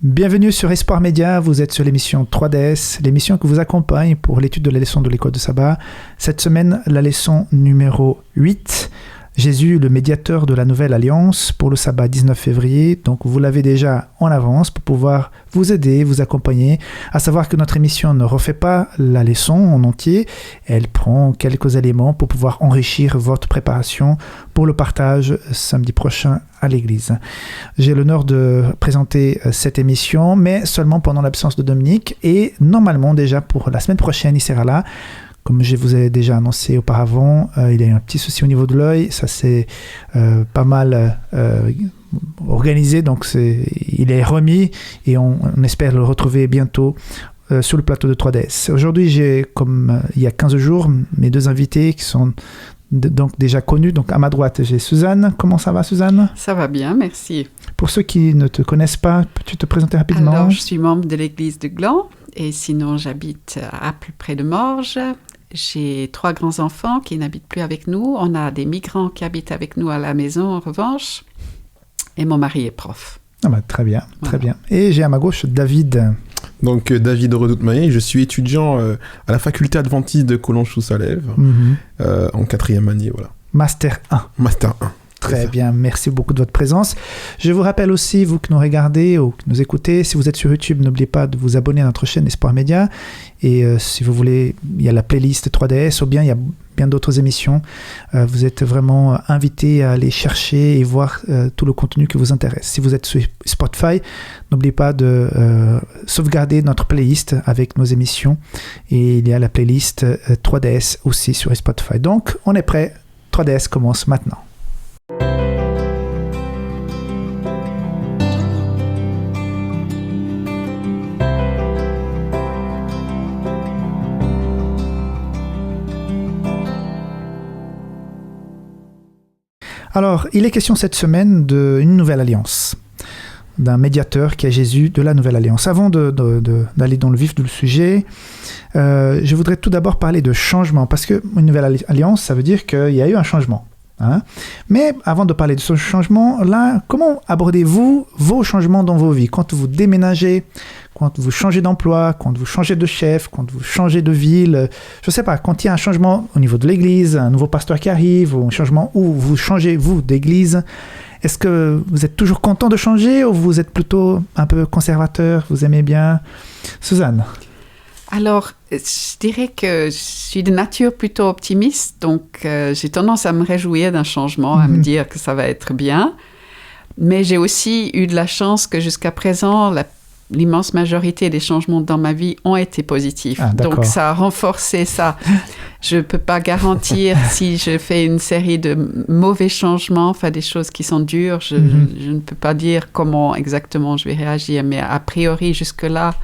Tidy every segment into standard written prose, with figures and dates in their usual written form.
Bienvenue sur Espoir Média, vous êtes sur l'émission 3DS, l'émission qui vous accompagne pour l'étude de la leçon de l'école de sabbat. Cette semaine, la leçon numéro 8, Jésus, le médiateur de la nouvelle alliance pour le sabbat 19 février. Donc vous l'avez déjà en avance pour pouvoir vous aider, vous accompagner. À savoir que notre émission ne refait pas la leçon en entier, elle prend quelques éléments pour pouvoir enrichir votre préparation pour le partage samedi prochain à l'église. J'ai l'honneur de présenter cette émission, mais seulement pendant l'absence de Dominique, et normalement déjà pour la semaine prochaine, il sera là. Comme je vous ai déjà annoncé auparavant, il a eu un petit souci au niveau de l'œil, ça s'est pas mal organisé, donc il est remis et on espère le retrouver bientôt sur le plateau de 3DS. Aujourd'hui, j'ai, comme il y a 15 jours, mes deux invités qui sont donc déjà connus. Donc à ma droite, j'ai Suzanne. Comment ça va, Suzanne? Ça va bien, merci. Pour ceux qui ne te connaissent pas, peux-tu te présenter rapidement? Alors, je suis membre de l'église de Gland et sinon j'habite à plus près de Morges. J'ai 3 grands-enfants qui n'habitent plus avec nous. On a des migrants qui habitent avec nous à la maison, en revanche. Et mon mari est prof. Ah bah, très bien, très bien. Et j'ai à ma gauche David. Donc David Redoute-Maillet, je suis étudiant à la faculté adventiste de Collonges-sous-Salève, en 4e année, voilà. Master 1. Master 1. Très bien, merci beaucoup de votre présence. Je vous rappelle aussi, vous qui nous regardez ou qui nous écoutez, si vous êtes sur YouTube, n'oubliez pas de vous abonner à notre chaîne Espoir Média. Et si vous voulez, il y a la playlist 3DS ou bien il y a bien d'autres émissions. Vous êtes vraiment invités à aller chercher et voir tout le contenu qui vous intéresse. Si vous êtes sur Spotify, n'oubliez pas de sauvegarder notre playlist avec nos émissions. Et il y a la playlist 3DS aussi sur Spotify. Donc, on est prêt. 3DS commence maintenant. Alors, il est question cette semaine d'une nouvelle alliance, d'un médiateur qui est Jésus de la nouvelle alliance. Avant d'aller dans le vif du sujet, je voudrais tout d'abord parler de changement, parce qu'une nouvelle alliance, ça veut dire qu'il y a eu un changement. Hein? Mais avant de parler de ce changement, là, comment abordez-vous vos changements dans vos vies? Quand vous déménagez, quand vous changez d'emploi, quand vous changez de chef, quand vous changez de ville, je ne sais pas, quand il y a un changement au niveau de l'église, un nouveau pasteur qui arrive, ou un changement où vous changez, vous, d'église, est-ce que vous êtes toujours content de changer ou vous êtes plutôt un peu conservateur, vous aimez bien? Suzanne? Alors, je dirais que je suis de nature plutôt optimiste, donc j'ai tendance à me réjouir d'un changement, à me dire que ça va être bien. Mais j'ai aussi eu de la chance que jusqu'à présent, l'immense majorité des changements dans ma vie ont été positifs. Ah, donc ça a renforcé ça. Je ne peux pas garantir si je fais une série de mauvais changements, enfin des choses qui sont dures, je ne peux pas dire comment exactement je vais réagir, mais a priori jusque-là,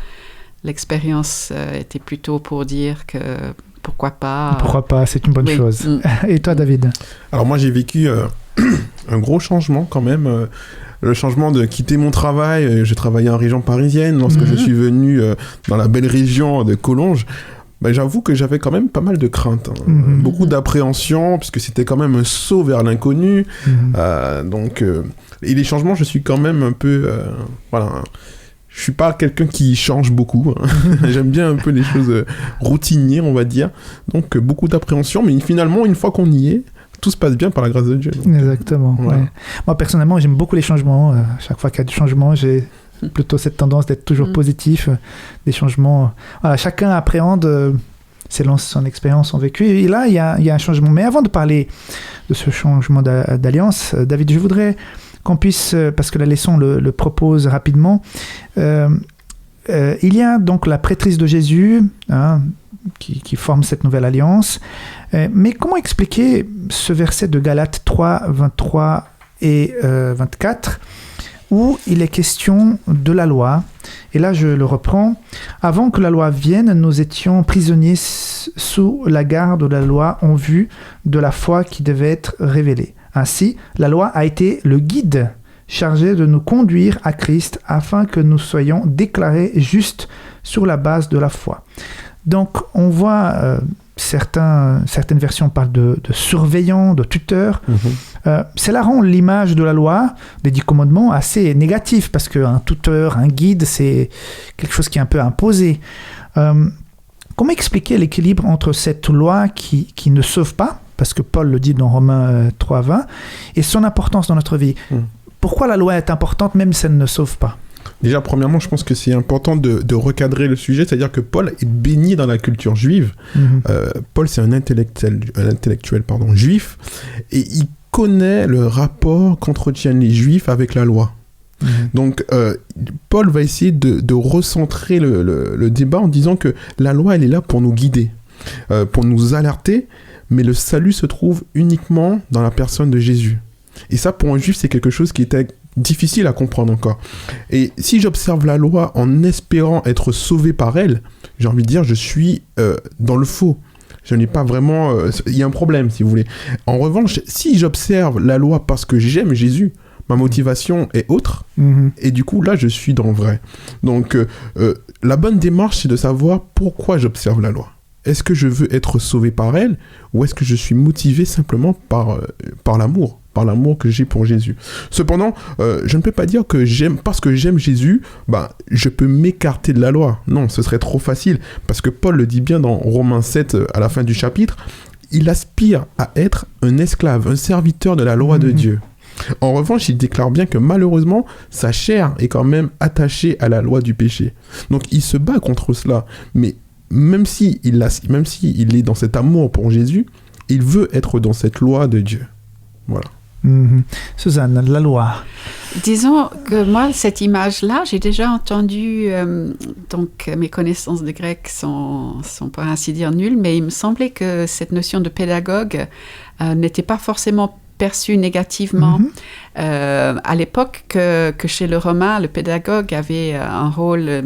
l'expérience était plutôt pour dire que pourquoi pas. Pourquoi pas, c'est une bonne chose. Et toi, David? Alors moi, j'ai vécu un gros changement quand même. Le changement de quitter mon travail. Je travaillais en région parisienne. Lorsque je suis venu dans la belle région de Collonges, j'avoue que j'avais quand même pas mal de craintes. Beaucoup d'appréhension, puisque c'était quand même un saut vers l'inconnu. Et les changements, je suis quand même un peu... Je suis pas quelqu'un qui change beaucoup. J'aime bien un peu les choses routinières, on va dire. Donc, beaucoup d'appréhension. Mais finalement, une fois qu'on y est, tout se passe bien par la grâce de Dieu. Donc. Exactement. Voilà. Ouais. Moi, personnellement, j'aime beaucoup les changements. Chaque fois qu'il y a du changement, j'ai plutôt cette tendance d'être toujours positif. Des changements... Voilà, chacun appréhende selon son expérience, son vécu. Et là, il y a un changement. Mais avant de parler de ce changement d'alliance, David, je voudrais... qu'on puisse, parce que la leçon le propose rapidement, il y a donc la prêtrise de Jésus qui forme cette nouvelle alliance, mais comment expliquer ce verset de Galates 3, 23 et 24, où il est question de la loi, et là je le reprends, « Avant que la loi vienne, nous étions prisonniers sous la garde de la loi en vue de la foi qui devait être révélée. Ainsi, la loi a été le guide chargé de nous conduire à Christ afin que nous soyons déclarés justes sur la base de la foi. » Donc, on voit certaines versions parlent de surveillant, de tuteur. Cela rend l'image de la loi, des 10 commandements, assez négative, parce qu'un tuteur, un guide, c'est quelque chose qui est un peu imposé. Comment expliquer l'équilibre entre cette loi qui ne sauve pas, parce que Paul le dit dans Romains 3:20, et son importance dans notre vie? Pourquoi la loi est importante même si elle ne sauve pas? Déjà, premièrement, je pense que c'est important de recadrer le sujet, c'est-à-dire que Paul est baigné dans la culture juive. Paul, c'est un intellectuel juif, et il connaît le rapport qu'entretiennent les juifs avec la loi. Donc, Paul va essayer de recentrer le débat en disant que la loi, elle est là pour nous guider, pour nous alerter, mais le salut se trouve uniquement dans la personne de Jésus. Et ça, pour un juif, c'est quelque chose qui était difficile à comprendre encore. Et si j'observe la loi en espérant être sauvé par elle, j'ai envie de dire, je suis dans le faux. Je n'ai pas vraiment... Il y a un problème, si vous voulez. En revanche, si j'observe la loi parce que j'aime Jésus, ma motivation est autre, et du coup, là, je suis dans le vrai. Donc, la bonne démarche, c'est de savoir pourquoi j'observe la loi. Est-ce que je veux être sauvé par elle, ou est-ce que je suis motivé simplement par l'amour que j'ai pour Jésus. Cependant, je ne peux pas dire que parce que j'aime Jésus, je peux m'écarter de la loi. Non, ce serait trop facile, parce que Paul le dit bien dans Romains 7, à la fin du chapitre, il aspire à être un esclave, un serviteur de la loi de Dieu. En revanche, il déclare bien que malheureusement, sa chair est quand même attachée à la loi du péché. Donc, il se bat contre cela. Mais même s'il est dans cet amour pour Jésus, il veut être dans cette loi de Dieu. Voilà. Suzanne, la loi. Disons que moi, cette image-là, j'ai déjà entendu, donc mes connaissances de grec sont pour ainsi dire nulles, mais il me semblait que cette notion de pédagogue n'était pas forcément perçue négativement. À l'époque que chez le Romain, le pédagogue avait un rôle,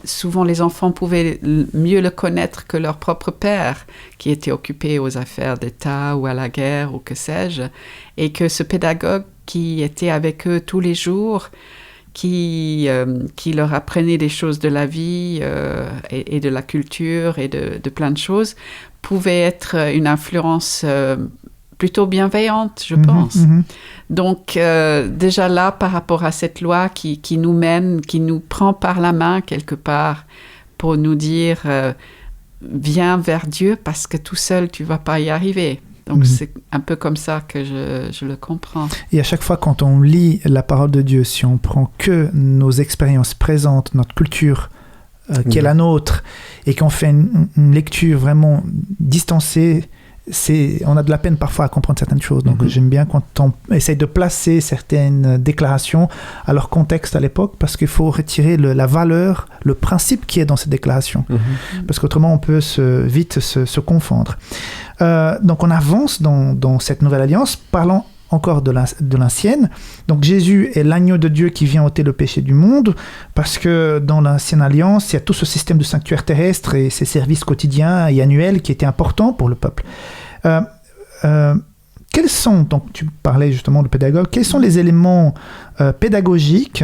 souvent les enfants pouvaient mieux le connaître que leur propre père, qui était occupé aux affaires d'État ou à la guerre ou que sais-je, et que ce pédagogue qui était avec eux tous les jours, qui leur apprenait des choses de la vie et de la culture et de plein de choses, pouvait être une influence plutôt bienveillante, je pense. Donc, déjà là, par rapport à cette loi qui nous mène, qui nous prend par la main quelque part pour nous dire viens vers Dieu parce que tout seul, tu ne vas pas y arriver. Donc, c'est un peu comme ça que je le comprends. Et à chaque fois, quand on lit la parole de Dieu, si on prend que nos expériences présentes, notre culture qui est la nôtre, et qu'on fait une lecture vraiment distancée, on a de la peine parfois à comprendre certaines choses. Donc j'aime bien quand on essaye de placer certaines déclarations à leur contexte à l'époque, parce qu'il faut retirer la valeur, le principe qui est dans cette déclaration. Parce qu'autrement on peut vite se confondre. Donc on avance dans cette nouvelle alliance, parlant encore de l'ancienne. Donc Jésus est l'agneau de Dieu qui vient ôter le péché du monde, parce que dans l'ancienne alliance, il y a tout ce système de sanctuaire terrestre et ces services quotidiens et annuels qui étaient importants pour le peuple. Quels sont, donc tu parlais justement de pédagogue, quels sont les éléments pédagogiques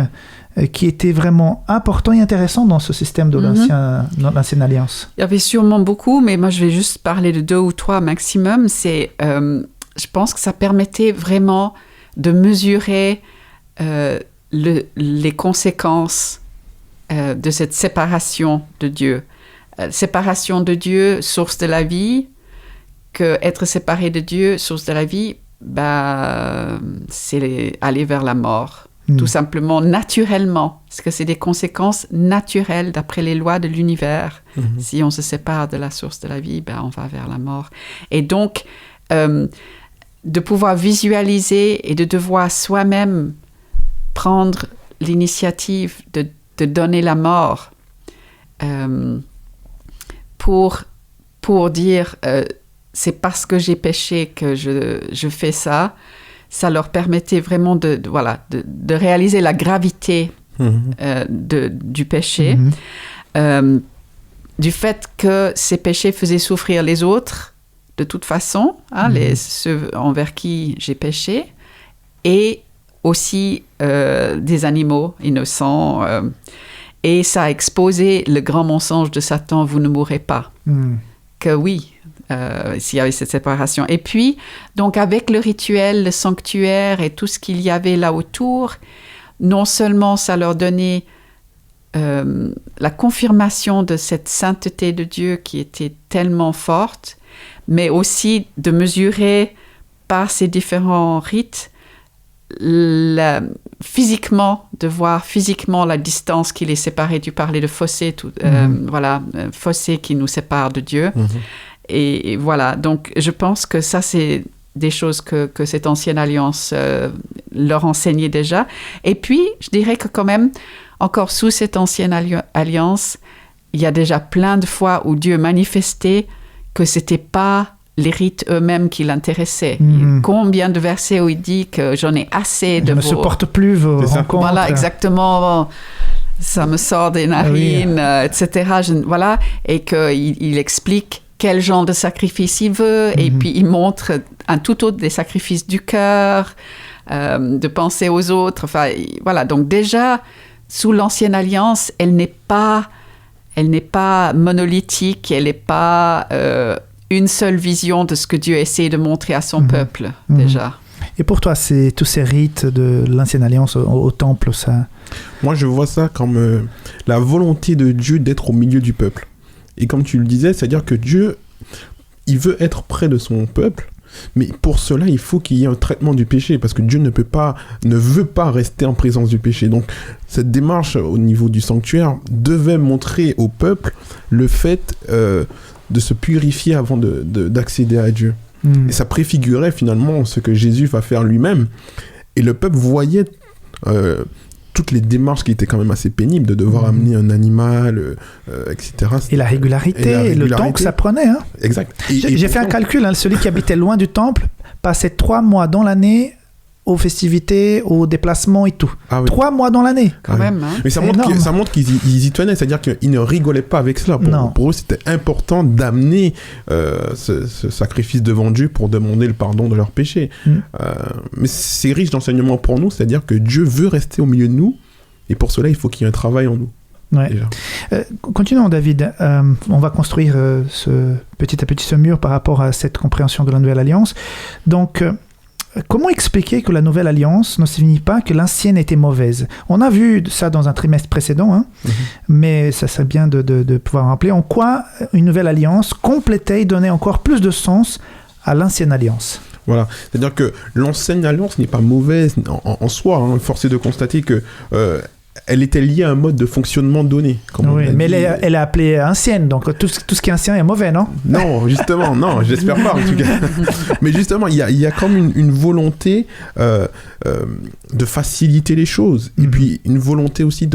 qui étaient vraiment importants et intéressants dans ce système de l'ancienne alliance? Il y avait sûrement beaucoup, mais moi je vais juste parler de 2 ou 3 maximum. Je pense que ça permettait vraiment de mesurer les conséquences de cette séparation de Dieu. Séparation de Dieu, source de la vie, que être séparé de Dieu, source de la vie, c'est aller vers la mort. Tout simplement, naturellement, parce que c'est des conséquences naturelles d'après les lois de l'univers. Si on se sépare de la source de la vie, on va vers la mort. Et donc, de pouvoir visualiser et de devoir soi-même prendre l'initiative de donner la mort pour dire c'est parce que j'ai péché que je fais ça. Ça leur permettait vraiment de réaliser la gravité du péché, du fait que ces péchés faisaient souffrir les autres de toute façon, ceux envers qui j'ai péché, et aussi des animaux innocents. Et ça a exposé le grand mensonge de Satan, vous ne mourrez pas. que oui, s'il y avait cette séparation. Et puis, donc avec le rituel, le sanctuaire et tout ce qu'il y avait là autour, non seulement ça leur donnait la confirmation de cette sainteté de Dieu qui était tellement forte, mais aussi de mesurer par ces différents rites physiquement, de voir physiquement la distance qui les séparait. Tu parlais de fossé, fossé qui nous sépare de Dieu. Et voilà, donc je pense que ça, c'est des choses que cette ancienne alliance leur enseignait déjà. Et puis, je dirais que quand même, encore sous cette ancienne alliance, il y a déjà plein de fois où Dieu manifestait que c'était pas les rites eux-mêmes qui l'intéressaient. Combien de versets où il dit que j'en ai assez de Je ne supporte plus vos rencontres. Voilà, exactement. Ça me sort des narines, etc. Voilà. Et qu'il explique quel genre de sacrifice il veut. Et puis, il montre un tout autre des sacrifices du cœur, de penser aux autres. Enfin, voilà. Donc, déjà, sous l'Ancienne Alliance, elle n'est pas monolithique, elle n'est pas une seule vision de ce que Dieu essaie de montrer à son peuple, déjà. Et pour toi, c'est tous ces rites de l'Ancienne Alliance au temple, ça... Moi, je vois ça comme la volonté de Dieu d'être au milieu du peuple. Et comme tu le disais, c'est-à-dire que Dieu, il veut être près de son peuple, mais pour cela, il faut qu'il y ait un traitement du péché, parce que Dieu ne veut pas rester en présence du péché. Donc, cette démarche au niveau du sanctuaire devait montrer au peuple le fait de se purifier avant d'accéder à Dieu. Et ça préfigurait finalement ce que Jésus va faire lui-même. Et le peuple voyait toutes les démarches qui étaient quand même assez pénibles, de devoir amener un animal, etc. Et la régularité, le temps que ça prenait. Hein. Exact. J'ai fait un calcul, celui qui habitait loin du temple passait 3 mois dans l'année aux festivités, aux déplacements et tout. 3 mois dans l'année. Quand même. Hein. Mais ça montre qu'ils y tenaient, c'est-à-dire qu'ils ne rigolaient pas avec cela. Pour eux, c'était important d'amener ce sacrifice devant Dieu pour demander le pardon de leurs péchés. Mais c'est riche d'enseignements pour nous, c'est-à-dire que Dieu veut rester au milieu de nous, et pour cela, il faut qu'il y ait un travail en nous. Ouais. Continuons, David. On va construire petit à petit ce mur par rapport à cette compréhension de la Nouvelle Alliance. Donc, comment expliquer que la Nouvelle Alliance ne signifie pas que l'Ancienne était mauvaise? On a vu ça dans un trimestre précédent, mais ça serait bien de pouvoir rappeler en quoi une Nouvelle Alliance complétait et donnait encore plus de sens à l'Ancienne Alliance. Voilà, c'est-à-dire que l'Ancienne Alliance n'est pas mauvaise en soi, force est de constater que elle était liée à un mode de fonctionnement donné. Oui, mais elle est appelée ancienne, donc tout ce qui est ancien est mauvais, non? Non, justement, non, j'espère pas en tout cas. Mais justement, il y a comme une volonté de faciliter les choses, et puis une volonté aussi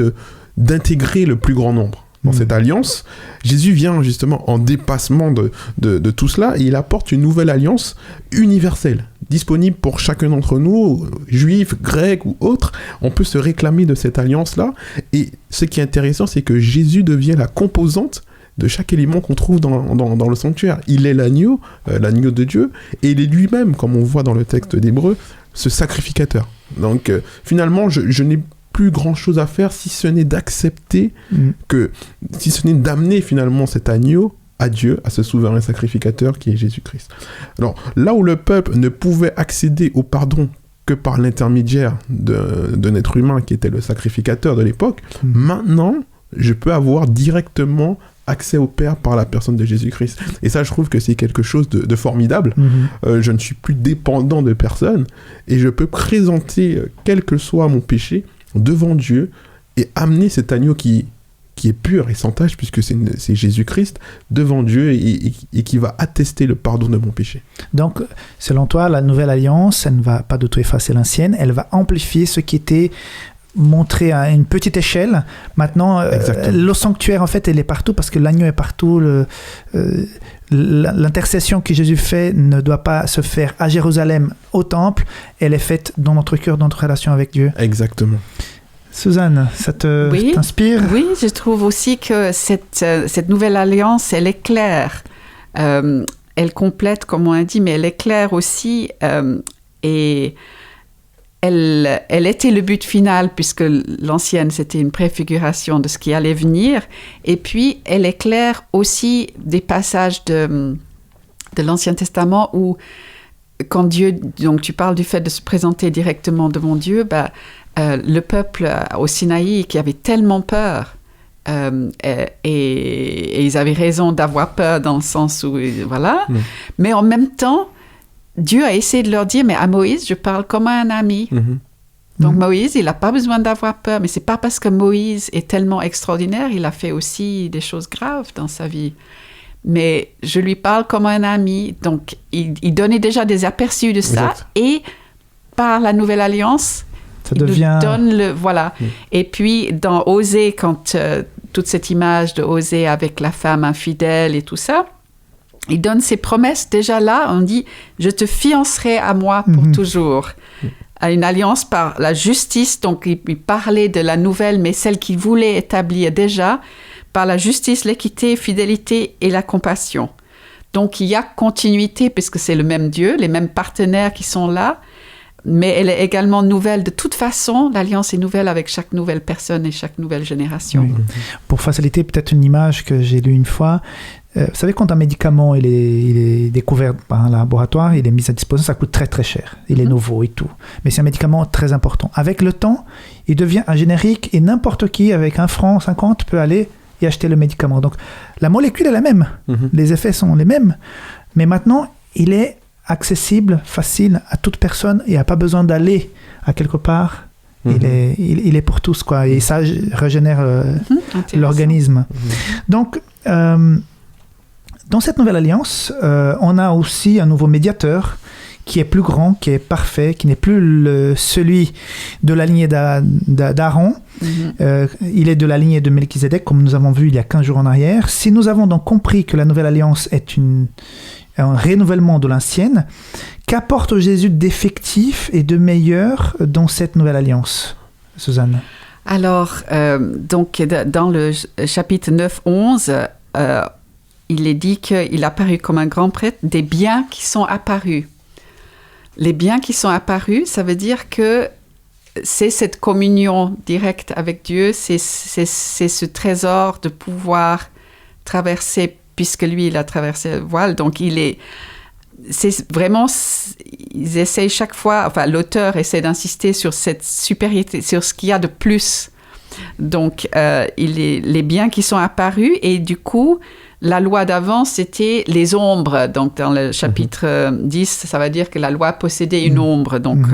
d'intégrer le plus grand nombre. Dans cette alliance, Jésus vient justement en dépassement de tout cela, et il apporte une nouvelle alliance universelle, disponible pour chacun d'entre nous, juifs, grecs ou autres. On peut se réclamer de cette alliance-là, et ce qui est intéressant, c'est que Jésus devient la composante de chaque élément qu'on trouve dans le sanctuaire. Il est l'agneau de Dieu, et il est lui-même, comme on voit dans le texte d'Hébreux, ce sacrificateur. Donc finalement, je n'ai plus grand chose à faire si ce n'est d'accepter si ce n'est d'amener finalement cet agneau à Dieu, à ce souverain sacrificateur qui est Jésus-Christ. Alors là où le peuple ne pouvait accéder au pardon que par l'intermédiaire d'un être humain qui était le sacrificateur de l'époque, maintenant je peux avoir directement accès au Père par la personne de Jésus-Christ. Et ça, je trouve que c'est quelque chose de formidable. Je ne suis plus dépendant de personne, et je peux présenter quel que soit mon péché devant Dieu et amener cet agneau qui est pur et sans tache, puisque c'est Jésus-Christ, devant Dieu et qui va attester le pardon de mon péché. Donc, selon toi, la Nouvelle Alliance, elle ne va pas du tout effacer l'ancienne, elle va amplifier ce qui était montré à une petite échelle. Maintenant, le sanctuaire, en fait, elle est partout, parce que l'agneau est partout. L'intercession que Jésus fait ne doit pas se faire à Jérusalem, au temple, elle est faite dans notre cœur, dans notre relation avec Dieu. Exactement. Suzanne, ça t'inspire? Oui, je trouve aussi que cette nouvelle alliance, elle est claire. Elle complète, comme on a dit, mais elle est claire aussi. Et elle était le but final, puisque l'ancienne, c'était une préfiguration de ce qui allait venir. Et puis, elle éclaire aussi des passages de l'Ancien Testament où, quand Dieu... Donc, tu parles du fait de se présenter directement devant Dieu. Le peuple au Sinaï, qui avait tellement peur, et ils avaient raison d'avoir peur dans le sens où... Voilà. Mais en même temps... Dieu a essayé de leur dire, mais à Moïse, je parle comme à un ami. Donc Moïse, il n'a pas besoin d'avoir peur, mais c'est pas parce que Moïse est tellement extraordinaire, il a fait aussi des choses graves dans sa vie. Mais je lui parle comme un ami, donc il donnait déjà des aperçus de ça, et par la Nouvelle Alliance, il nous donne le... Voilà. Et puis, dans Osée, quand toute cette image de Osée avec la femme infidèle et tout ça, il donne ses promesses. Déjà là, on dit « Je te fiancerai à moi pour toujours ». À une alliance par la justice. Donc, il parlait de la nouvelle, mais celle qu'il voulait établir déjà, par la justice, l'équité, fidélité et la compassion. Donc, il y a continuité, puisque c'est le même Dieu, les mêmes partenaires qui sont là, mais elle est également nouvelle. De toute façon, l'alliance est nouvelle avec chaque nouvelle personne et chaque nouvelle génération. Oui. Pour faciliter peut-être une image que j'ai lue une fois, vous savez, quand un médicament il est découvert par un laboratoire, il est mis à disposition, ça coûte très très cher. Il est nouveau et tout. Mais c'est un médicament très important. Avec le temps, il devient un générique et n'importe qui, avec 1 franc 50, peut aller et acheter le médicament. Donc la molécule est la même, les effets sont les mêmes. Mais maintenant, il est accessible, facile à toute personne et il n'y a pas besoin d'aller à quelque part. Il est pour tous, quoi. Et ça régénère l'organisme. Donc, dans cette nouvelle alliance, on a aussi un nouveau médiateur qui est plus grand, qui est parfait, qui n'est plus celui de la lignée d'Aaron. Il est de la lignée de Melchizedek, comme nous avons vu il y a 15 jours en arrière. Si nous avons donc compris que la nouvelle alliance est un renouvellement de l'ancienne, qu'apporte Jésus d'effectif et de meilleur dans cette nouvelle alliance, Suzanne? Alors, donc, dans le chapitre 9-11, il est dit qu'il a apparu comme un grand prêtre des biens qui sont apparus. Les biens qui sont apparus, ça veut dire que c'est cette communion directe avec Dieu, c'est ce trésor de pouvoir traverser, puisque lui, il a traversé le voile. Donc, c'est vraiment, ils essayent chaque fois, enfin, l'auteur essaie d'insister sur cette supériorité, sur ce qu'il y a de plus. Donc, les biens qui sont apparus, et du coup, la loi d'avant, c'était les ombres. Donc, dans le chapitre 10, ça veut dire que la loi possédait une ombre. Donc,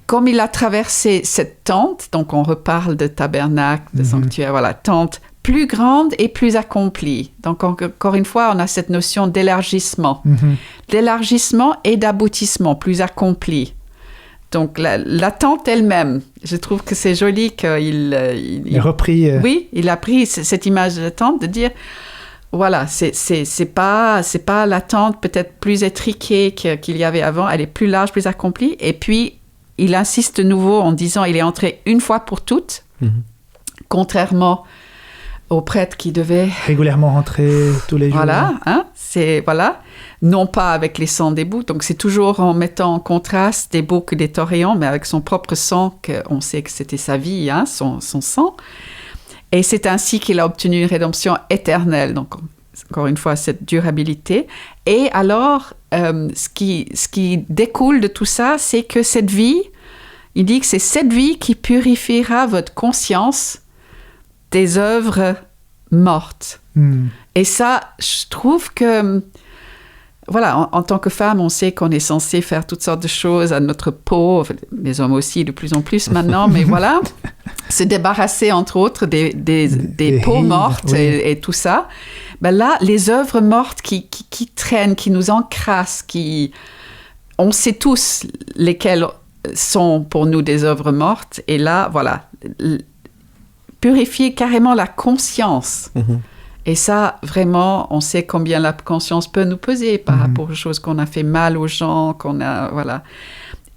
comme il a traversé cette tente, donc on reparle de tabernacle, de sanctuaire, voilà, tente plus grande et plus accomplie. Donc, encore une fois, on a cette notion d'élargissement. D'élargissement et d'aboutissement, plus accompli. Donc, la tente elle-même, je trouve que c'est joli qu'il... il a repris... Oui, il a pris cette image de la tente, de dire, voilà, c'est pas la tente peut-être plus étriquée qu'il y avait avant, elle est plus large, plus accomplie. Et puis, il insiste de nouveau en disant, il est entré une fois pour toutes, contrairement aux prêtres qui devaient... régulièrement rentrer tous les jours. Voilà, voilà. Non pas avec les sangs des boucs, donc c'est toujours en mettant en contraste des boucs et des taurions, mais avec son propre sang, qu'on sait que c'était sa vie, son sang. Et c'est ainsi qu'il a obtenu une rédemption éternelle, donc encore une fois, cette durabilité. Et alors, ce qui découle de tout ça, c'est que cette vie, il dit que c'est cette vie qui purifiera votre conscience des œuvres mortes. Et ça, je trouve que... Voilà, en tant que femme, on sait qu'on est censé faire toutes sortes de choses à notre peau, les hommes aussi de plus en plus maintenant, mais voilà, se débarrasser entre autres des peaux mortes et tout ça. Ben là, les œuvres mortes qui traînent, qui nous encrassent, on sait tous lesquelles sont pour nous des œuvres mortes, et là, voilà, purifier carrément la conscience. Et ça, vraiment, on sait combien la conscience peut nous peser par rapport aux choses qu'on a fait mal aux gens, voilà.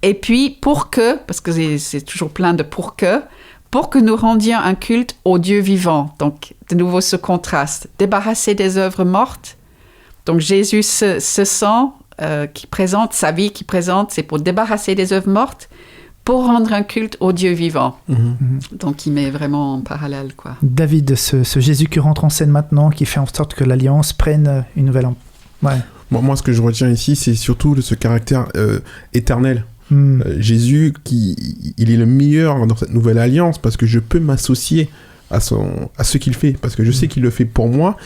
Et puis, parce que c'est toujours plein de pour que nous rendions un culte au Dieu vivant. Donc, de nouveau, ce contraste. Débarrasser des œuvres mortes. Donc, Jésus, ce sang qui présente, sa vie qui présente, c'est pour débarrasser des œuvres mortes, pour rendre un culte au Dieu vivant. Donc, il met vraiment en parallèle, quoi. David, ce Jésus qui rentre en scène maintenant, qui fait en sorte que l'Alliance prenne une nouvelle... Moi, ce que je retiens ici, c'est surtout ce caractère éternel. Jésus, il est le meilleur dans cette nouvelle alliance parce que je peux m'associer à ce qu'il fait, parce que je sais qu'il le fait pour moi.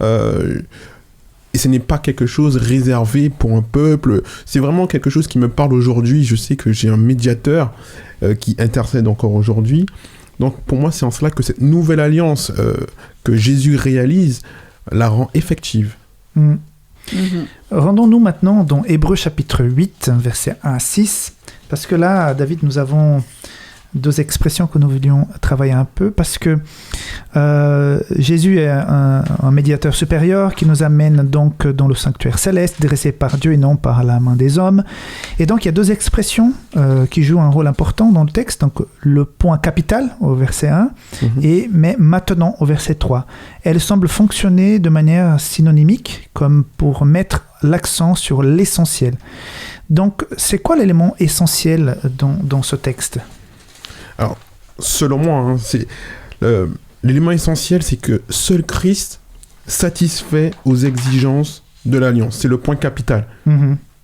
Et ce n'est pas quelque chose réservé pour un peuple. C'est vraiment quelque chose qui me parle aujourd'hui. Je sais que j'ai un médiateur qui intercède encore aujourd'hui. Donc pour moi, c'est en cela que cette nouvelle alliance que Jésus réalise la rend effective. Rendons-nous maintenant dans Hébreux chapitre 8, versets 1 à 6, parce que là, David, nous avons deux expressions que nous voulions travailler un peu, parce que Jésus est un médiateur supérieur qui nous amène donc dans le sanctuaire céleste, dressé par Dieu et non par la main des hommes. Et donc, il y a deux expressions qui jouent un rôle important dans le texte. Donc, le point capital au verset 1 et « mais maintenant » au verset 3. Elles semblent fonctionner de manière synonymique, comme pour mettre l'accent sur l'essentiel. Donc, c'est quoi l'élément essentiel dans ce texte ? Alors, selon moi, c'est l'élément essentiel, c'est que seul Christ satisfait aux exigences de l'alliance. C'est le point capital.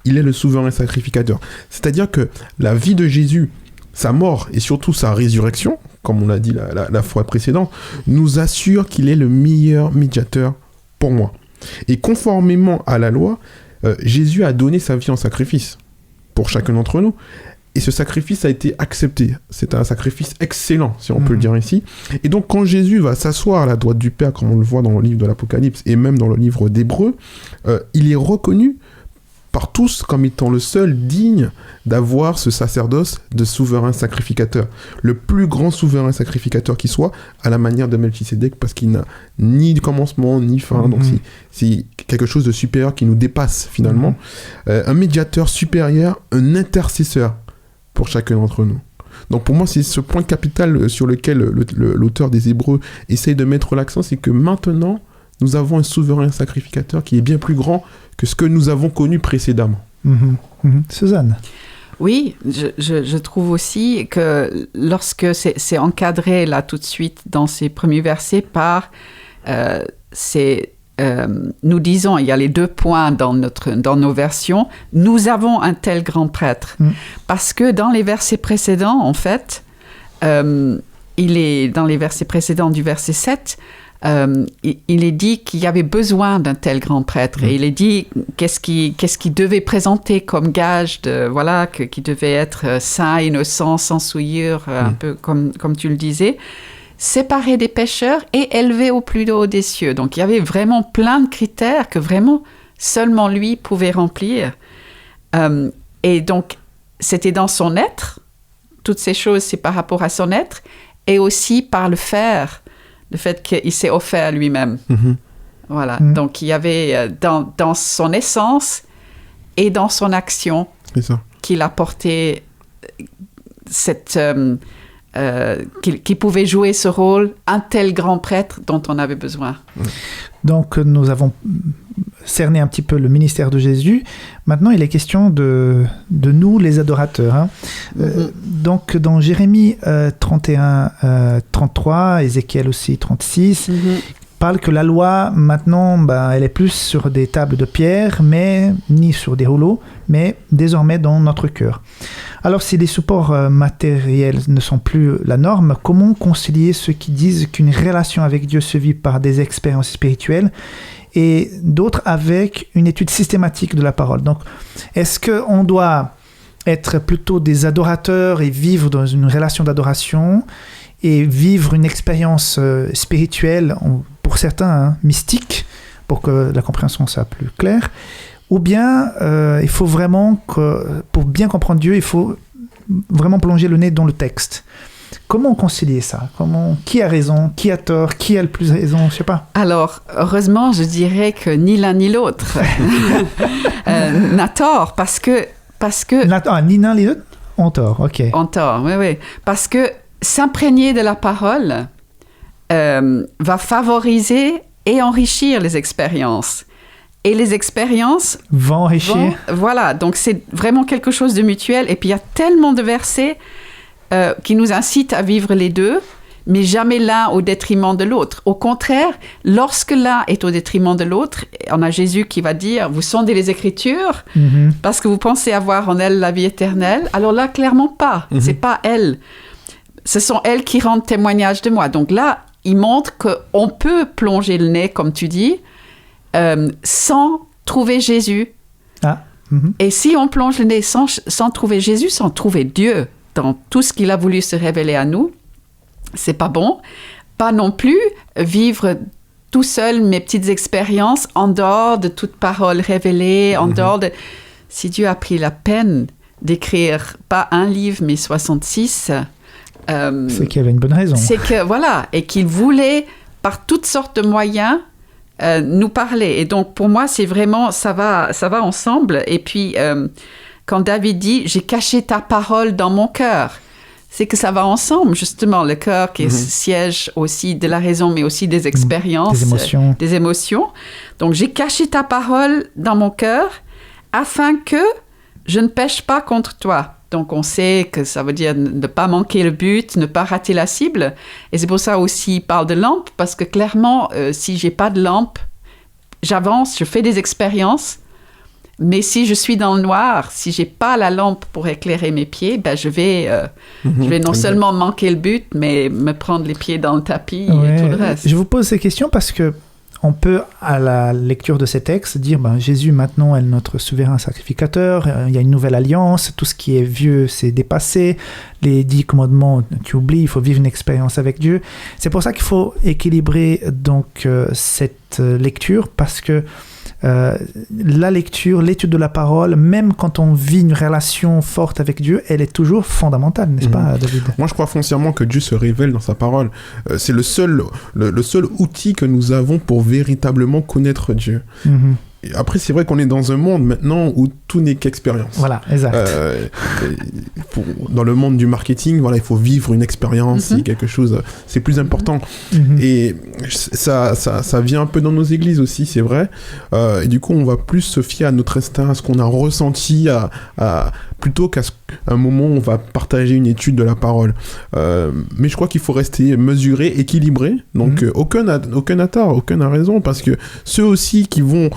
Il est le souverain sacrificateur. C'est-à-dire que la vie de Jésus, sa mort et surtout sa résurrection, comme on l'a dit la fois précédente, nous assure qu'il est le meilleur médiateur pour moi. Et conformément à la loi, Jésus a donné sa vie en sacrifice pour chacun d'entre nous. Et ce sacrifice a été accepté. C'est un sacrifice excellent, si on peut le dire ici. Et donc, quand Jésus va s'asseoir à la droite du Père, comme on le voit dans le livre de l'Apocalypse et même dans le livre d'Hébreux, il est reconnu par tous comme étant le seul digne d'avoir ce sacerdoce de souverain sacrificateur. Le plus grand souverain sacrificateur qui soit, à la manière de Melchisédek, parce qu'il n'a ni de commencement, ni fin. Donc, c'est quelque chose de supérieur qui nous dépasse, finalement. Un médiateur supérieur, un intercesseur pour chacun d'entre nous. Donc pour moi, c'est ce point capital sur lequel l'auteur des Hébreux essaye de mettre l'accent, c'est que maintenant, nous avons un souverain sacrificateur qui est bien plus grand que ce que nous avons connu précédemment. Suzanne ? Oui, je trouve aussi que lorsque c'est encadré là tout de suite dans ces premiers versets par nous disons, il y a les deux points dans nos versions, nous avons un tel grand prêtre. Parce que dans les versets précédents, en fait, il est dans les versets précédents du verset 7, il est dit qu'il y avait besoin d'un tel grand prêtre. Et il est dit qu'est-ce qu'il devait présenter comme gage qui devait être saint, innocent, sans souillure, un peu comme tu le disais. Séparé des pécheurs et élevé au plus haut des cieux. Donc, il y avait vraiment plein de critères que vraiment seulement lui pouvait remplir. Et donc, c'était dans son être. Toutes ces choses, c'est par rapport à son être et aussi par le fait qu'il s'est offert lui-même. Voilà. Donc, il y avait dans son essence et dans son action qu'il apportait cette... qui pouvait jouer ce rôle, un tel grand prêtre dont on avait besoin. Donc, nous avons cerné un petit peu le ministère de Jésus. Maintenant, il est question de nous, les adorateurs. Donc, dans Jérémie 31, 33, Ézéchiel aussi 36, parle que la loi, maintenant, elle est plus sur des tables de pierre, mais ni sur des rouleaux, mais désormais dans notre cœur. Alors, si les supports matériels ne sont plus la norme, comment concilier ceux qui disent qu'une relation avec Dieu se vit par des expériences spirituelles et d'autres avec une étude systématique de la parole? Donc, est-ce qu'on doit être plutôt des adorateurs et vivre dans une relation d'adoration et vivre une expérience spirituelle, pour certains mystique, pour que la compréhension soit plus claire, ou bien il faut vraiment pour bien comprendre Dieu, il faut vraiment plonger le nez dans le texte. Comment concilier ça? Qui a raison? Qui a tort? Qui a le plus raison? Je sais pas. Alors, heureusement, je dirais que ni l'un ni l'autre n'a tort, parce que ni l'un ni l'autre ont tort, ok. Ont tort, oui. Parce que s'imprégner de la parole va favoriser et enrichir les expériences. et les expériences vont enrichir. Voilà, donc c'est vraiment quelque chose de mutuel. Et puis il y a tellement de versets qui nous incitent à vivre les deux, mais jamais l'un au détriment de l'autre. Au contraire, lorsque l'un est au détriment de l'autre, on a Jésus qui va dire « Vous sondez les Écritures parce que vous pensez avoir en elles la vie éternelle. » Alors là, clairement pas. C'est pas elles. Ce sont elles qui rendent témoignage de moi. Donc là, il montre qu'on peut plonger le nez, comme tu dis, sans trouver Jésus. Et si on plonge le nez sans trouver Jésus, sans trouver Dieu dans tout ce qu'il a voulu se révéler à nous, c'est pas bon. Pas non plus vivre tout seul mes petites expériences en dehors de toute parole révélée, en dehors de... Si Dieu a pris la peine d'écrire pas un livre, mais 66... c'est qu'il y avait une bonne raison. C'est que, voilà, et qu'il voulait, par toutes sortes de moyens, nous parler. Et donc, pour moi, c'est vraiment, ça va ensemble. Et puis, quand David dit « J'ai caché ta parole dans mon cœur », c'est que ça va ensemble, justement. Le cœur qui est siège aussi de la raison, mais aussi des expériences. Des émotions. Donc, j'ai caché ta parole dans mon cœur afin que je ne pêche pas contre toi. Donc, on sait que ça veut dire ne pas manquer le but, ne pas rater la cible. Et c'est pour ça aussi il parle de lampe, parce que clairement, si j'ai pas de lampe, j'avance, je fais des expériences. Mais si je suis dans le noir, si j'ai pas la lampe pour éclairer mes pieds, ben je vais non seulement manquer le but, mais me prendre les pieds dans le tapis et tout le reste. Je vous pose ces questions parce que on peut, à la lecture de ces textes, dire Jésus maintenant est notre souverain sacrificateur, il y a une nouvelle alliance, tout ce qui est vieux c'est dépassé, les 10 commandements tu oublies, il faut vivre une expérience avec Dieu. C'est pour ça qu'il faut équilibrer donc cette lecture, parce que la lecture, l'étude de la parole, même quand on vit une relation forte avec Dieu, elle est toujours fondamentale, n'est-ce pas, David? Moi, je crois foncièrement que Dieu se révèle dans sa parole. C'est le seul outil que nous avons pour véritablement connaître Dieu. Et après, c'est vrai qu'on est dans un monde maintenant où tout n'est qu'expérience. Voilà, exact. Dans le monde du marketing, voilà, il faut vivre une expérience, c'est quelque chose, c'est plus important. Et ça vient un peu dans nos églises aussi, c'est vrai. Et du coup, on va plus se fier à notre instinct, à ce qu'on a ressenti, plutôt qu'à un moment où on va partager une étude de la parole. Mais je crois qu'il faut rester mesuré, équilibré. Donc, aucun n'a tort, aucun n'a raison, parce que ceux aussi qui vont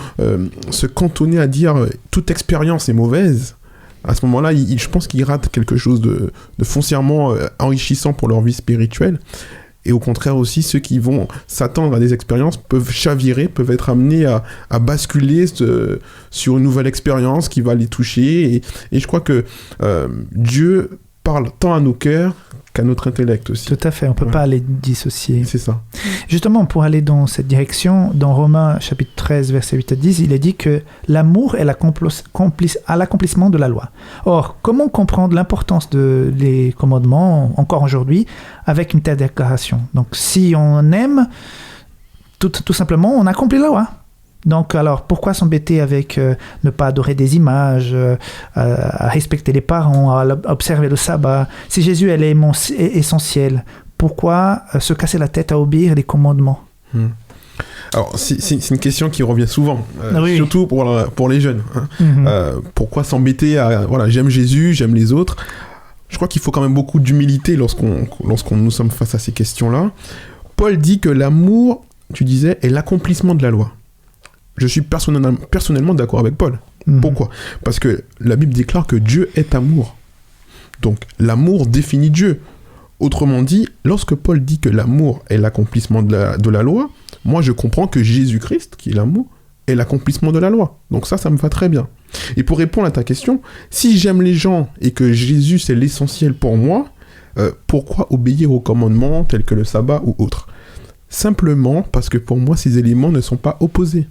se cantonner à dire toute expérience est mauvaise, à ce moment-là, je pense qu'ils ratent quelque chose de foncièrement enrichissant pour leur vie spirituelle. Et au contraire aussi, ceux qui vont s'attendre à des expériences peuvent chavirer, peuvent être amenés à basculer sur une nouvelle expérience qui va les toucher. Et je crois que Dieu parle tant à nos cœurs qu'à notre intellect aussi. Tout à fait, on ne peut pas les dissocier. C'est ça. Justement, pour aller dans cette direction, dans Romains chapitre 13, versets 8 à 10, il est dit que l'amour est à l'accomplissement de la loi. Or, comment comprendre l'importance des commandements, encore aujourd'hui, avec une telle déclaration? Donc, si on aime, tout simplement, on accomplit la loi. Donc, alors, pourquoi s'embêter avec ne pas adorer des images, à respecter les parents, à observer le sabbat? Si Jésus est essentiel, pourquoi se casser la tête à obéir les commandements? Alors, c'est une question qui revient souvent, surtout pour les jeunes. Pourquoi s'embêter à... Voilà, j'aime Jésus, j'aime les autres. Je crois qu'il faut quand même beaucoup d'humilité lorsqu'on nous sommes face à ces questions-là. Paul dit que l'amour, tu disais, est l'accomplissement de la loi. Je suis personnellement d'accord avec Paul. Pourquoi? Parce que la Bible déclare que Dieu est amour. Donc, l'amour définit Dieu. Autrement dit, lorsque Paul dit que l'amour est l'accomplissement de la loi, moi je comprends que Jésus-Christ, qui est l'amour, est l'accomplissement de la loi. Donc ça me va très bien. Et pour répondre à ta question, si j'aime les gens et que Jésus c'est l'essentiel pour moi, pourquoi obéir aux commandements tels que le sabbat ou autres? Simplement parce que pour moi, ces éléments ne sont pas opposés.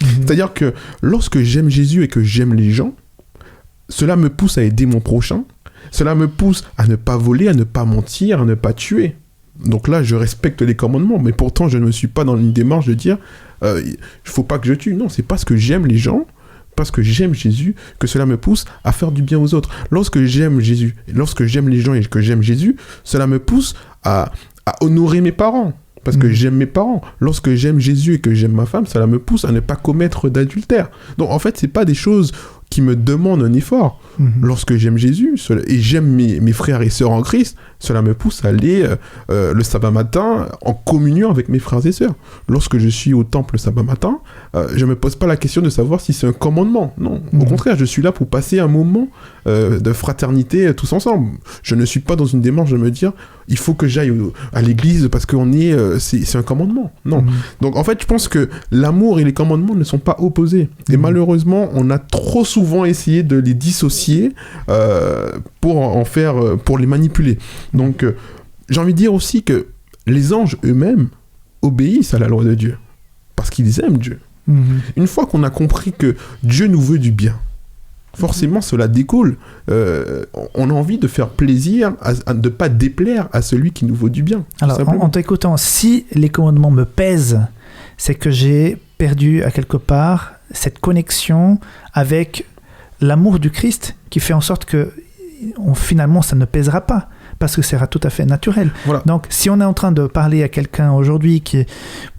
C'est-à-dire que lorsque j'aime Jésus et que j'aime les gens, cela me pousse à aider mon prochain, cela me pousse à ne pas voler, à ne pas mentir, à ne pas tuer. Donc là, je respecte les commandements, mais pourtant, je ne me suis pas dans une démarche de dire il ne faut pas que je tue. Non, c'est parce que j'aime les gens, parce que j'aime Jésus, que cela me pousse à faire du bien aux autres. Lorsque j'aime Jésus, lorsque j'aime les gens et que j'aime Jésus, cela me pousse à honorer mes parents. Parce que j'aime mes parents. Lorsque j'aime Jésus et que j'aime ma femme, cela me pousse à ne pas commettre d'adultère. Donc, en fait, c'est pas des choses qui me demandent un effort. Lorsque j'aime Jésus et j'aime mes frères et sœurs en Christ, cela me pousse à aller le sabbat matin en communion avec mes frères et sœurs. Lorsque je suis au temple le sabbat matin, je me pose pas la question de savoir si c'est un commandement. Non, au contraire, je suis là pour passer un moment de fraternité tous ensemble. Je ne suis pas dans une démarche de me dire il faut que j'aille à l'église parce qu'on c'est un commandement. Non. Donc en fait, je pense que l'amour et les commandements ne sont pas opposés. Et malheureusement, on a trop souvent essayé de les dissocier pour les manipuler. Donc j'ai envie de dire aussi que les anges eux-mêmes obéissent à la loi de Dieu parce qu'ils aiment Dieu. Une fois qu'on a compris que Dieu nous veut du bien, forcément cela découle. On a envie de faire plaisir, de ne pas déplaire à celui qui nous veut du bien. Alors en t'écoutant, si les commandements me pèsent, c'est que j'ai perdu à quelque part cette connexion avec l'amour du Christ qui fait en sorte que finalement ça ne pèsera pas parce que ça sera tout à fait naturel. Voilà. Donc si on est en train de parler à quelqu'un aujourd'hui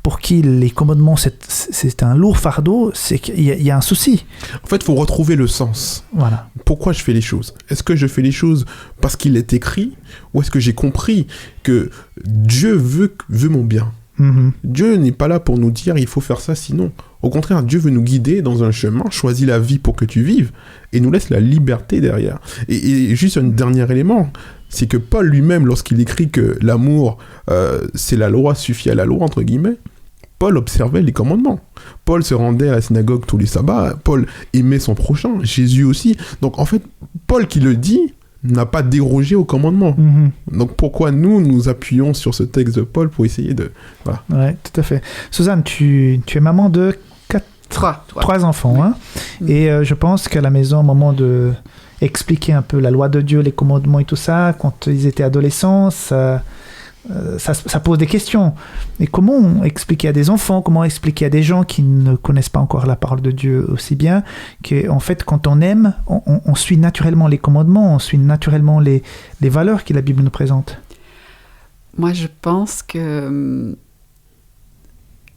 pour qui les commandements c'est un lourd fardeau, c'est qu'il y a un souci. En fait, il faut retrouver le sens. Voilà. Pourquoi je fais les choses ? Est-ce que je fais les choses parce qu'il est écrit ou est-ce que j'ai compris que Dieu veut mon bien ? Dieu n'est pas là pour nous dire il faut faire ça sinon. Au contraire, Dieu veut nous guider dans un chemin, choisit la vie pour que tu vives et nous laisse la liberté derrière. Et juste un dernier élément, c'est que Paul lui-même, lorsqu'il écrit que l'amour, c'est la loi, suffit à la loi, entre guillemets, Paul observait les commandements. Paul se rendait à la synagogue tous les sabbats, Paul aimait son prochain, Jésus aussi. Donc en fait, Paul qui le dit, n'a pas dérogé au commandement. Donc pourquoi nous appuyons sur ce texte de Paul pour essayer de... Voilà. Ouais, tout à fait. Suzanne, tu es maman de 3 enfants. Hein? Et je pense qu'à la maison, au moment de expliquer un peu la loi de Dieu, les commandements et tout ça, quand ils étaient adolescents, ça pose des questions. Et comment expliquer à des enfants, comment expliquer à des gens qui ne connaissent pas encore la parole de Dieu aussi bien, qu'en fait, quand on aime, on suit naturellement les commandements, on suit naturellement les valeurs que la Bible nous présente. Moi, je pense que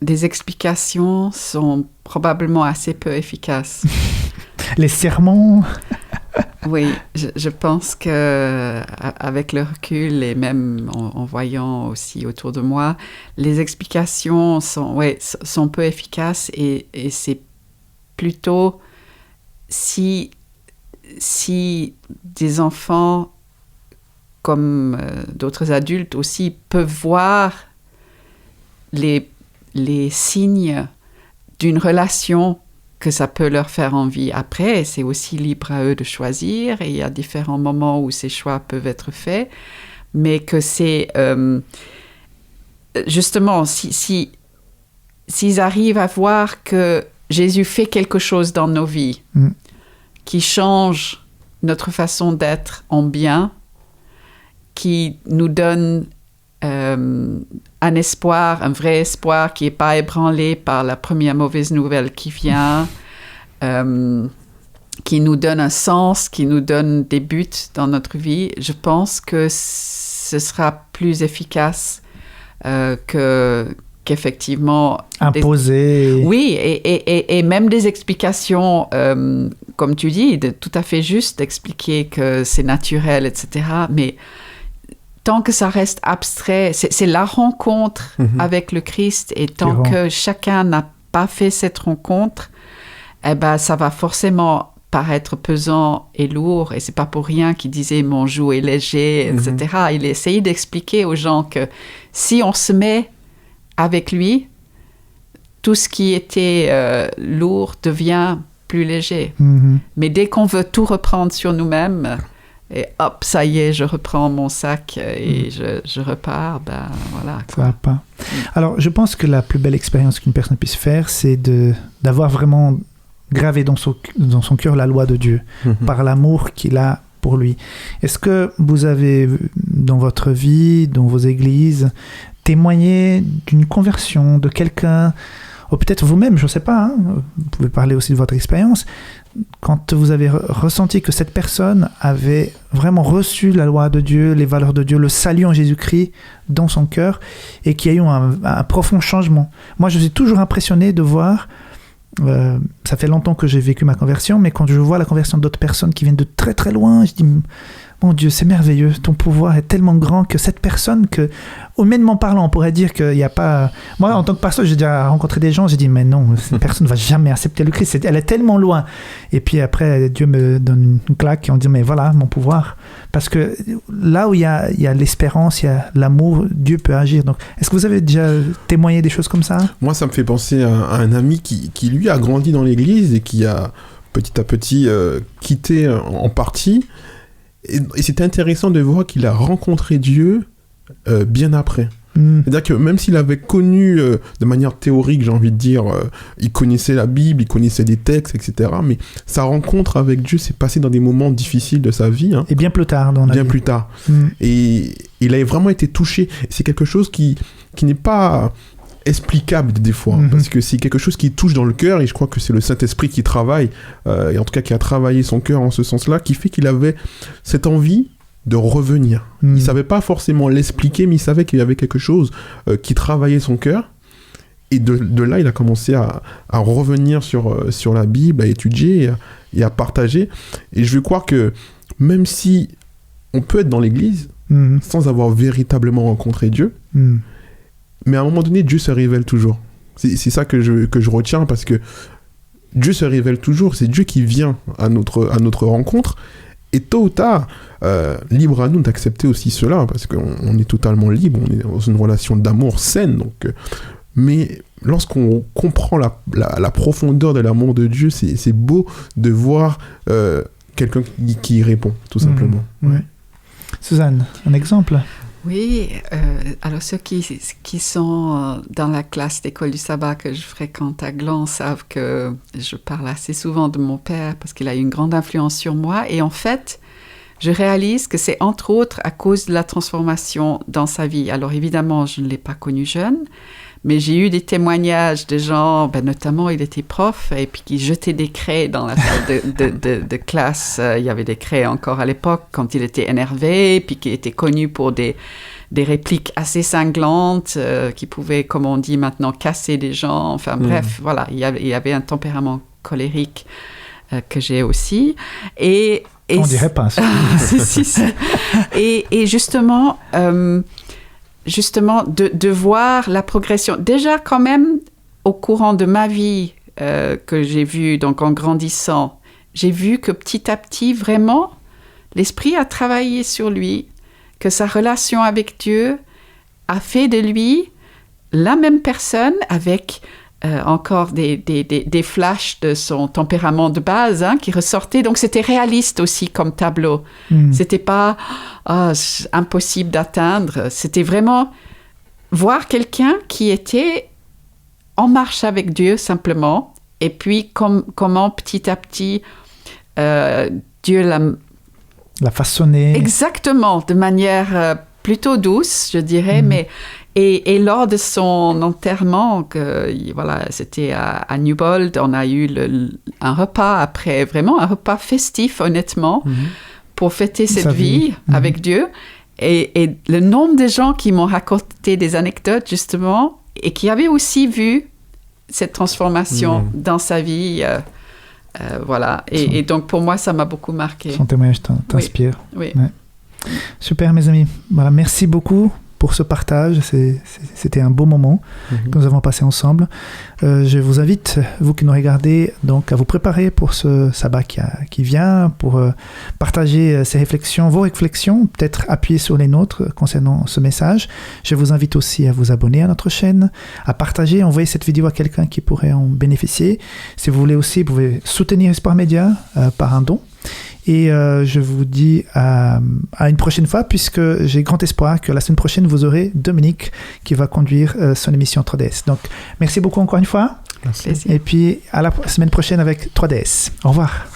des explications sont probablement assez peu efficaces. Les sermons. Oui, je pense qu'avec le recul et même en voyant aussi autour de moi, les explications sont peu efficaces et c'est plutôt si des enfants comme d'autres adultes aussi peuvent voir les signes d'une relation que ça peut leur faire envie. Après, c'est aussi libre à eux de choisir et il y a différents moments où ces choix peuvent être faits, mais que c'est justement, s'ils arrivent à voir que Jésus fait quelque chose dans nos vies qui change notre façon d'être en bien, qui nous donne un espoir, un vrai espoir qui n'est pas ébranlé par la première mauvaise nouvelle qui vient, qui nous donne un sens, qui nous donne des buts dans notre vie, je pense que ce sera plus efficace qu'effectivement... Imposer. Oui, et même des explications, comme tu dis, tout à fait juste d'expliquer que c'est naturel, etc., mais... Tant que ça reste abstrait, c'est la rencontre avec le Christ, et tant que chacun n'a pas fait cette rencontre, eh ben, ça va forcément paraître pesant et lourd, et c'est pas pour rien qu'il disait mon joug est léger, etc. Il essayait d'expliquer aux gens que si on se met avec lui, tout ce qui était lourd devient plus léger. Mais dès qu'on veut tout reprendre sur nous-mêmes, et hop, ça y est, je reprends mon sac et je repars, ben voilà. Ça va pas. Alors, je pense que la plus belle expérience qu'une personne puisse faire, c'est d'avoir vraiment gravé dans son cœur la loi de Dieu, par l'amour qu'il a pour lui. Est-ce que vous avez, dans votre vie, dans vos églises, témoigné d'une conversion de quelqu'un ou peut-être vous-même, je ne sais pas, hein, vous pouvez parler aussi de votre expérience, quand vous avez ressenti que cette personne avait vraiment reçu la loi de Dieu, les valeurs de Dieu, le salut en Jésus-Christ dans son cœur, et qu'il y a eu un profond changement. Moi, je suis toujours impressionné de voir, ça fait longtemps que j'ai vécu ma conversion, mais quand je vois la conversion d'autres personnes qui viennent de très très loin, je dis... Mon Dieu, c'est merveilleux. Ton pouvoir est tellement grand que cette personne, que, humainement parlant, on pourrait dire qu'il n'y a pas... Moi, en tant que pasteur, j'ai déjà rencontré des gens, j'ai dit, mais non, cette personne ne va jamais accepter le Christ. Elle est tellement loin. Et puis après, Dieu me donne une claque et on dit, mais voilà, mon pouvoir. Parce que là où il y a l'espérance, il y a l'amour, Dieu peut agir. Donc, est-ce que vous avez déjà témoigné des choses comme ça? Moi, ça me fait penser à un ami qui, lui, a grandi dans l'église et qui a petit à petit quitté en partie. Et c'était intéressant de voir qu'il a rencontré Dieu bien après. C'est-à-dire que même s'il avait connu de manière théorique, j'ai envie de dire, il connaissait la Bible, il connaissait des textes, etc. Mais sa rencontre avec Dieu s'est passée dans des moments difficiles de sa vie. Hein. Et bien plus tard dans la vie. Bien plus tard. Et il a vraiment été touché. C'est quelque chose qui n'est pas explicable des fois, parce que c'est quelque chose qui touche dans le cœur, et je crois que c'est le Saint-Esprit qui travaille, et en tout cas qui a travaillé son cœur en ce sens-là, qui fait qu'il avait cette envie de revenir. Il savait pas forcément l'expliquer, mais il savait qu'il y avait quelque chose qui travaillait son cœur, et de là il a commencé à revenir sur la Bible, à étudier et à partager. Et je veux croire que même si on peut être dans l'église sans avoir véritablement rencontré Dieu, mais à un moment donné, Dieu se révèle toujours. C'est ça que je retiens, parce que Dieu se révèle toujours. C'est Dieu qui vient à notre rencontre. Et tôt ou tard, libre à nous d'accepter aussi cela, parce qu'on est totalement libre, on est dans une relation d'amour saine. Donc, mais lorsqu'on comprend la profondeur de l'amour de Dieu, c'est beau de voir quelqu'un qui répond, tout simplement. Ouais. Suzanne, un exemple? Oui, alors ceux qui sont dans la classe d'école du sabbat que je fréquente à Gland savent que je parle assez souvent de mon père parce qu'il a eu une grande influence sur moi. Et en fait, je réalise que c'est entre autres à cause de la transformation dans sa vie. Alors évidemment, je ne l'ai pas connu jeune, mais j'ai eu des témoignages de gens, notamment il était prof, et puis qui jetaient des craies dans la salle de classe. Il y avait des craies encore à l'époque, quand il était énervé, puis qui était connu pour des répliques assez cinglantes, qui pouvaient, comme on dit maintenant, casser des gens. Enfin bref, voilà, il y avait un tempérament colérique que j'ai aussi. Et on dirait pas ça. Et justement... de voir la progression. Déjà, quand même, au courant de ma vie que j'ai vue, donc en grandissant, j'ai vu que petit à petit, vraiment, l'Esprit a travaillé sur lui, que sa relation avec Dieu a fait de lui la même personne avec encore des flashs de son tempérament de base qui ressortaient. Donc, c'était réaliste aussi comme tableau. C'était pas impossible d'atteindre. C'était vraiment voir quelqu'un qui était en marche avec Dieu, simplement. Et puis, comment petit à petit, Dieu l'a façonné. Exactement, de manière plutôt douce, je dirais, mais... Et lors de son enterrement, c'était à Newbold, on a eu un repas après, vraiment un repas festif, honnêtement, pour fêter cette vie avec Dieu. Et le nombre de gens qui m'ont raconté des anecdotes, justement, et qui avaient aussi vu cette transformation dans sa vie, voilà. Et donc, pour moi, ça m'a beaucoup marqué. Son témoignage t'inspire. Oui. Ouais. Super, mes amis. Voilà, merci beaucoup pour ce partage. C'était un beau moment que nous avons passé ensemble. Je vous invite, vous qui nous regardez, donc à vous préparer pour ce sabbat qui vient, pour partager ces réflexions, vos réflexions, peut-être appuyer sur les nôtres concernant ce message. Je vous invite aussi à vous abonner à notre chaîne, à partager, envoyer cette vidéo à quelqu'un qui pourrait en bénéficier. Si vous voulez aussi, vous pouvez soutenir Espoir Média par un don. Et je vous dis à une prochaine fois, puisque j'ai grand espoir que la semaine prochaine, vous aurez Dominique qui va conduire son émission 3DS. Donc, merci beaucoup encore une fois. Merci. Et puis, à la semaine prochaine avec 3DS. Au revoir.